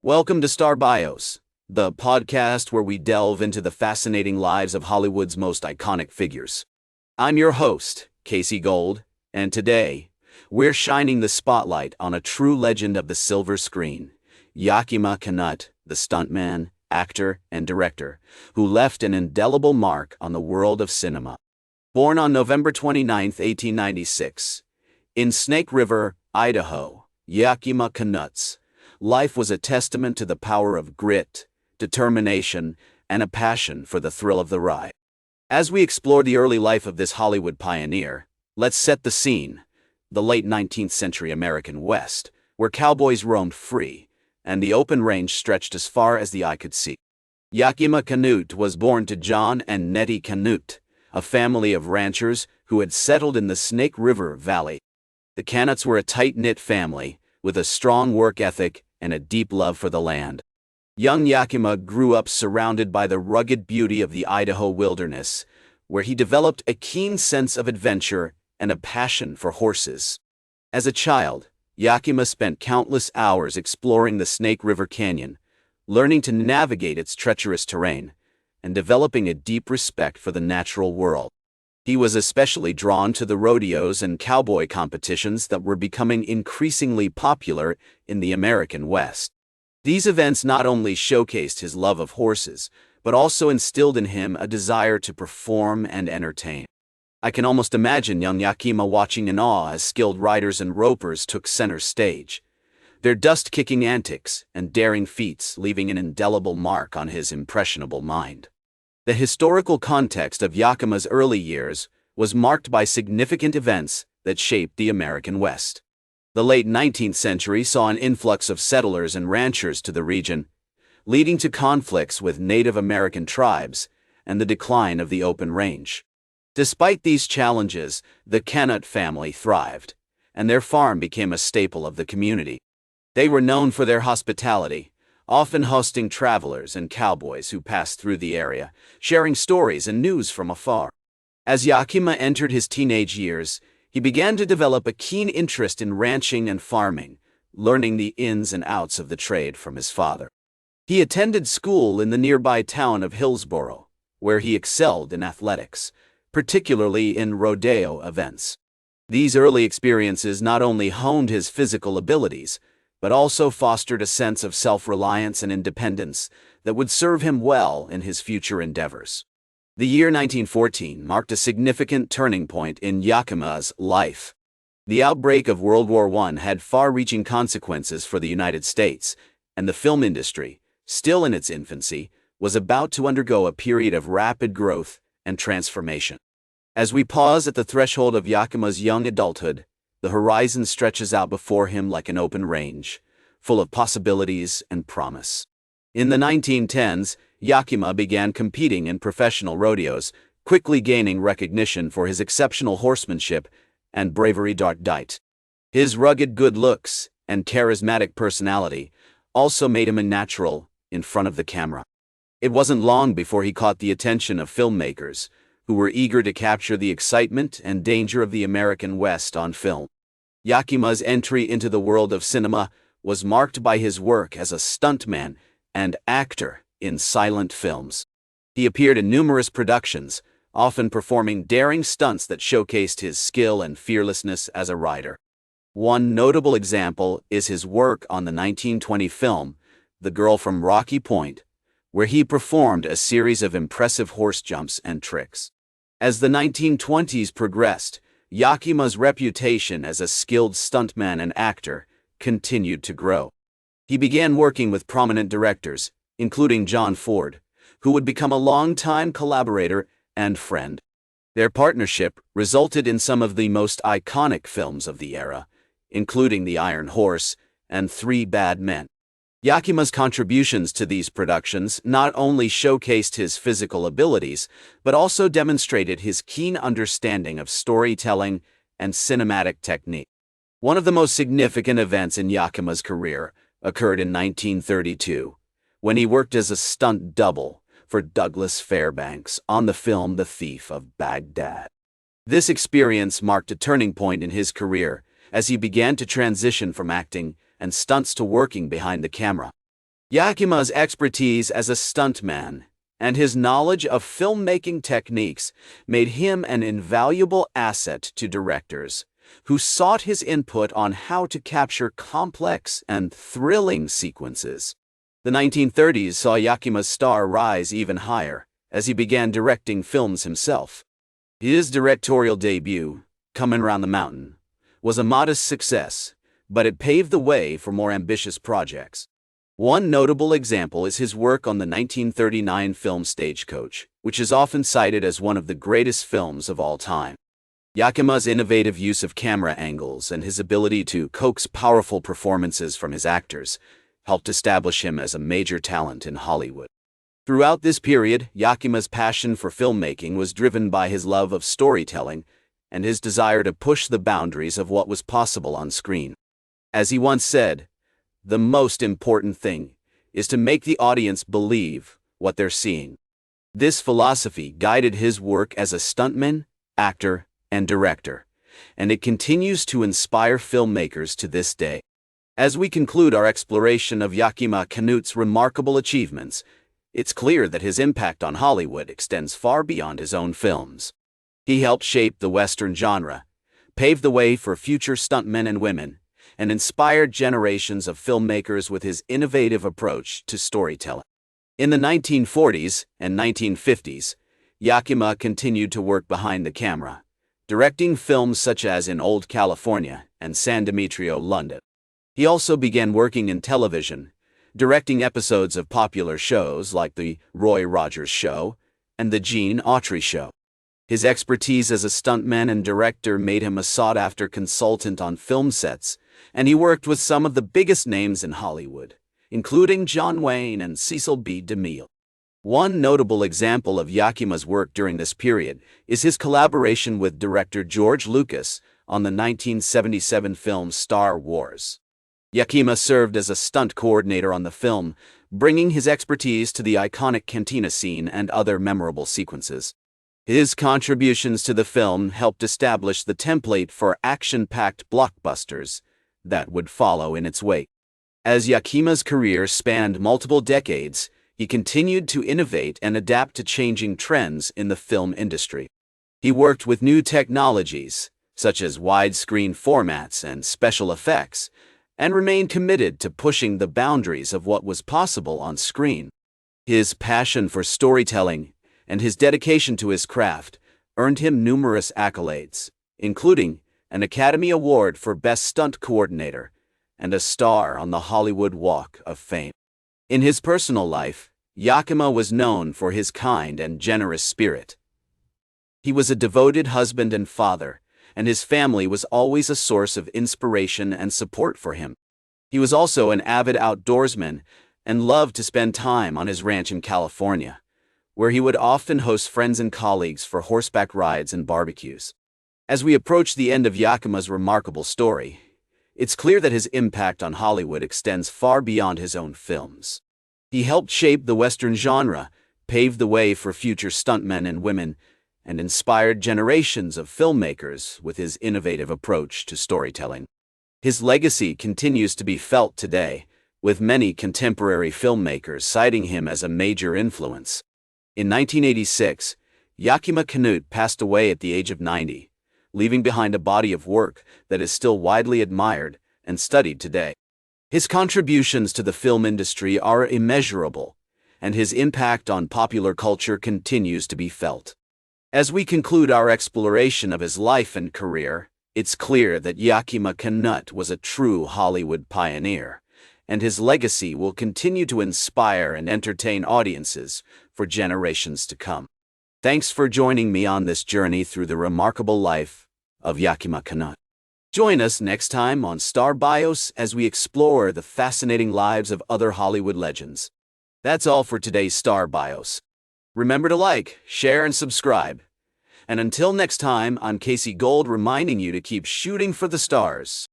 Welcome to Star Bios, the podcast where we delve into the fascinating lives of Hollywood's most iconic figures. I'm your host, Casey Gold, and today, we're shining the spotlight on a true legend of the silver screen, Yakima Canutt, the stuntman, actor, and director, who left an indelible mark on the world of cinema. Born on November 29, 1896, in Snake River, Idaho, Yakima Canutt's life was a testament to the power of grit, determination, and a passion for the thrill of the ride. As we explore the early life of this Hollywood pioneer, let's set the scene, the late 19th century American West, where cowboys roamed free, and the open range stretched as far as the eye could see. Yakima Canutt was born to John and Nettie Canutt, a family of ranchers who had settled in the Snake River Valley. The Canutts were a tight-knit family, with a strong work ethic and a deep love for the land. Young Yakima grew up surrounded by the rugged beauty of the Idaho wilderness, where he developed a keen sense of adventure and a passion for horses. As a child, Yakima spent countless hours exploring the Snake River Canyon, learning to navigate its treacherous terrain, and developing a deep respect for the natural world. He was especially drawn to the rodeos and cowboy competitions that were becoming increasingly popular in the American West. These events not only showcased his love of horses, but also instilled in him a desire to perform and entertain. I can almost imagine young Yakima watching in awe as skilled riders and ropers took center stage, their dust-kicking antics and daring feats leaving an indelible mark on his impressionable mind. The historical context of Yakima's early years was marked by significant events that shaped the American West. The late 19th century saw an influx of settlers and ranchers to the region, leading to conflicts with Native American tribes and the decline of the open range. Despite these challenges, the Canutt family thrived, and their farm became a staple of the community. They were known for their hospitality, often hosting travelers and cowboys who passed through the area, sharing stories and news from afar. As Yakima entered his teenage years, he began to develop a keen interest in ranching and farming, learning the ins and outs of the trade from his father. He attended school in the nearby town of Hillsboro, where he excelled in athletics, particularly in rodeo events. These early experiences not only honed his physical abilities, but also fostered a sense of self-reliance and independence that would serve him well in his future endeavors. The year 1914 marked a significant turning point in Yakima's life. The outbreak of World War I had far-reaching consequences for the United States, and the film industry, still in its infancy, was about to undergo a period of rapid growth and transformation. As we pause at the threshold of Yakima's young adulthood, the horizon stretches out before him like an open range, full of possibilities and promise. In the 1910s, Yakima began competing in professional rodeos, quickly gaining recognition for his exceptional horsemanship and bravery. His rugged good looks and charismatic personality also made him a natural in front of the camera. It wasn't long before he caught the attention of filmmakers, who were eager to capture the excitement and danger of the American West on film. Yakima's entry into the world of cinema was marked by his work as a stuntman and actor in silent films. He appeared in numerous productions, often performing daring stunts that showcased his skill and fearlessness as a rider. One notable example is his work on the 1920 film, The Girl from Rocky Point, where he performed a series of impressive horse jumps and tricks. As the 1920s progressed, Yakima's reputation as a skilled stuntman and actor continued to grow. He began working with prominent directors, including John Ford, who would become a longtime collaborator and friend. Their partnership resulted in some of the most iconic films of the era, including The Iron Horse and Three Bad Men. Yakima's contributions to these productions not only showcased his physical abilities, but also demonstrated his keen understanding of storytelling and cinematic technique. One of the most significant events in Yakima's career occurred in 1932, when he worked as a stunt double for Douglas Fairbanks on the film The Thief of Baghdad. This experience marked a turning point in his career as he began to transition from acting and stunts to working behind the camera. Yakima's expertise as a stuntman and his knowledge of filmmaking techniques made him an invaluable asset to directors who sought his input on how to capture complex and thrilling sequences. The 1930s saw Yakima's star rise even higher as he began directing films himself. His directorial debut, Comin' Round the Mountain, was a modest success, but it paved the way for more ambitious projects. One notable example is his work on the 1939 film Stagecoach, which is often cited as one of the greatest films of all time. Yakima's innovative use of camera angles and his ability to coax powerful performances from his actors helped establish him as a major talent in Hollywood. Throughout this period, Yakima's passion for filmmaking was driven by his love of storytelling and his desire to push the boundaries of what was possible on screen. As he once said, "The most important thing is to make the audience believe what they're seeing." This philosophy guided his work as a stuntman, actor, and director, and it continues to inspire filmmakers to this day. As we conclude our exploration of Yakima Canutt's remarkable achievements, it's clear that his impact on Hollywood extends far beyond his own films. He helped shape the Western genre, paved the way for future stuntmen and women, and inspired generations of filmmakers with his innovative approach to storytelling. In the 1940s and 1950s, Yakima continued to work behind the camera, directing films such as In Old California and San Demetrio, London. He also began working in television, directing episodes of popular shows like The Roy Rogers Show and The Gene Autry Show. His expertise as a stuntman and director made him a sought-after consultant on film sets, and he worked with some of the biggest names in Hollywood, including John Wayne and Cecil B. DeMille. One notable example of Yakima's work during this period is his collaboration with director George Lucas on the 1977 film Star Wars. Yakima served as a stunt coordinator on the film, bringing his expertise to the iconic cantina scene and other memorable sequences. His contributions to the film helped establish the template for action-packed blockbusters that would follow in its wake. As Yakima's career spanned multiple decades, he continued to innovate and adapt to changing trends in the film industry. He worked with new technologies, such as widescreen formats and special effects, and remained committed to pushing the boundaries of what was possible on screen. His passion for storytelling and his dedication to his craft earned him numerous accolades, including an Academy Award for Best Stunt Coordinator and a star on the Hollywood Walk of Fame. In his personal life, Yakima was known for his kind and generous spirit. He was a devoted husband and father, and his family was always a source of inspiration and support for him. He was also an avid outdoorsman and loved to spend time on his ranch in California, where he would often host friends and colleagues for horseback rides and barbecues. As we approach the end of Yakima's remarkable story, it's clear that his impact on Hollywood extends far beyond his own films. He helped shape the Western genre, paved the way for future stuntmen and women, and inspired generations of filmmakers with his innovative approach to storytelling. His legacy continues to be felt today, with many contemporary filmmakers citing him as a major influence. In 1986, Yakima Canutt passed away at the age of 90, leaving behind a body of work that is still widely admired and studied today. His contributions to the film industry are immeasurable, and his impact on popular culture continues to be felt. As we conclude our exploration of his life and career, it's clear that Yakima Canutt was a true Hollywood pioneer, and his legacy will continue to inspire and entertain audiences for generations to come. Thanks for joining me on this journey through the remarkable life of Yakima Canutt. Join us next time on Star Bios as we explore the fascinating lives of other Hollywood legends. That's all for today's Star Bios. Remember to like, share, and subscribe. And until next time, I'm Casey Gold reminding you to keep shooting for the stars.